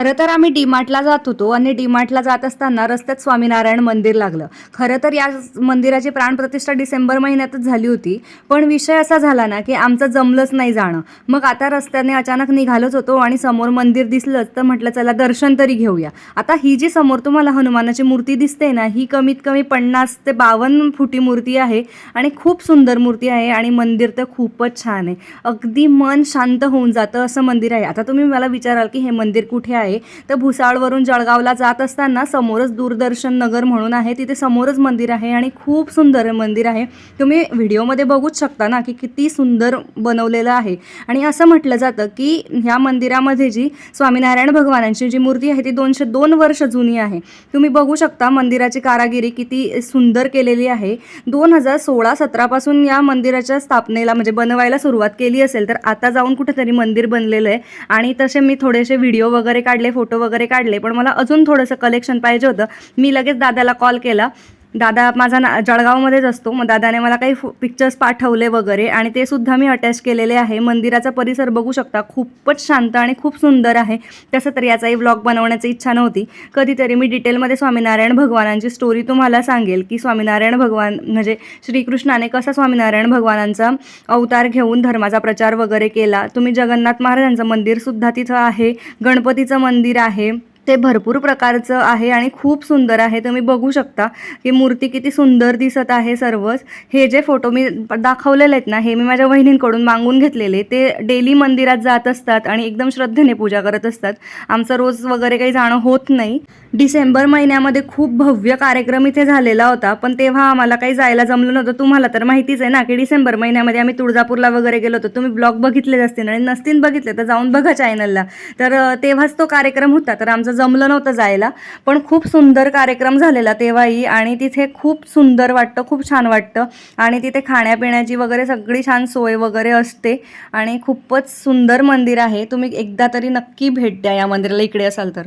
खरं तर आम्ही डीमार्टला जात होतो आणि डीमार्टला जात असताना रस्त्यात स्वामीनारायण मंदिर लागलं. खरं तर या मंदिराची प्राणप्रतिष्ठा डिसेंबर महिन्यातच झाली होती. पण विषय असा झाला ना, की आमचं जमलंच नाही जाणं. मग आता रस्त्याने अचानक निघालोच होतो आणि समोर मंदिर दिसलंच, तर म्हटलं चला दर्शन तरी घेऊया. आता ही जी समोर तुम्हाला हनुमानाची मूर्ती दिसते ना, ही कमीत कमी 50 ते 52 फुटी मूर्ती आहे आणि खूप सुंदर मूर्ती आहे आणि मंदिर तर खूपच छान आहे. अगदी मन शांत होऊन जातं असं मंदिर आहे. आता तुम्ही मला विचाराल, की हे मंदिर कुठे आहे? तर भुसावळवरून जळगावला जात असताना समोरच दूरदर्शन नगर म्हणून आहे, तिथे समोरच मंदिर आहे आणि खूप सुंदर मंदिर आहे. तुम्ही व्हिडिओमध्ये बघूच शकता ना, की किती सुंदर बनवलेलं आहे. आणि असं म्हटलं जातं, की ह्या मंदिरामध्ये जी स्वामीनारायण भगवानांची जी मूर्ती आहे ती 202 वर्ष जुनी आहे. तुम्ही बघू शकता मंदिराची कारागिरी किती सुंदर केलेली आहे. 2016-17 पासून या मंदिराच्या स्थापनेला म्हणजे बनवायला सुरुवात केली असेल, तर आता जाऊन कुठेतरी मंदिर बनलेलं आहे. आणि तसे मी थोडेसे व्हिडिओ वगैरे काढले, फोटो वगैरे काढले, पण मला अजून थोडंसं कलेक्शन पाहिजे होतं. मी लगेच दादाला कॉल केला. दादा माझा जळगावमध्येच असतो. मग दादाने मला काही पिक्चर्स पाठवले वगैरे आणि ते सुद्धा मी अटॅच केलेले आहे. मंदिराचा परिसर बघू शकता, खूपच शांत आणि खूप सुंदर आहे. तसं तर याचाही व्लॉग बनवण्याची इच्छा नव्हती. कधीतरी मी डिटेलमध्ये स्वामीनारायण भगवानांची स्टोरी तुम्हाला सांगेल, की स्वामीनारायण भगवान म्हणजे श्रीकृष्णाने कसा स्वामीनारायण भगवानांचा अवतार घेऊन धर्माचा प्रचार वगैरे केला. तुम्ही जगन्नाथ महाराजांचं मंदिरसुद्धा तिथं आहे, गणपतीचं मंदिर आहे. ते भरपूर प्रकारचं आहे आणि खूप सुंदर आहे. तुम्ही बघू शकता की मूर्ती किती सुंदर दिसत आहे सर्वच. हे जे फोटो मी दाखवलेले आहेत ना, हे मी माझ्या वहिनींकडून मागून घेतलेले. ते डेली मंदिरात जात असतात आणि एकदम श्रद्धेने पूजा करत असतात. आमचं रोज वगैरे काही जाणं होत नाही. डिसेंबर महिन्यामध्ये खूप भव्य कार्यक्रम इथे झालेला होता, पण तेव्हा आम्हाला काही जायला जमलं नव्हतं. तुम्हाला तर माहितीच आहे ना, की डिसेंबर महिन्यामध्ये आम्ही तुळजापूरला वगैरे गेलो होतो. तुम्ही ब्लॉग बघितलेच असतील आणि नसतील बघितले तर जाऊन बघा चॅनलला. तर तेव्हाच तो कार्यक्रम होता, तर आमचं जमलं नव्हतं जायला. पण खूप सुंदर कार्यक्रम झालेला तेव्हाही आणि तिथे खूप सुंदर वाटतं, खूप छान वाटतं आणि तिथे खाण्यापिण्याची वगैरे सगळी छान सोय वगैरे असते आणि खूपच सुंदर मंदिर आहे. तुम्ही एकदा तरी नक्की भेट द्या या मंदिराला इकडे असाल तर.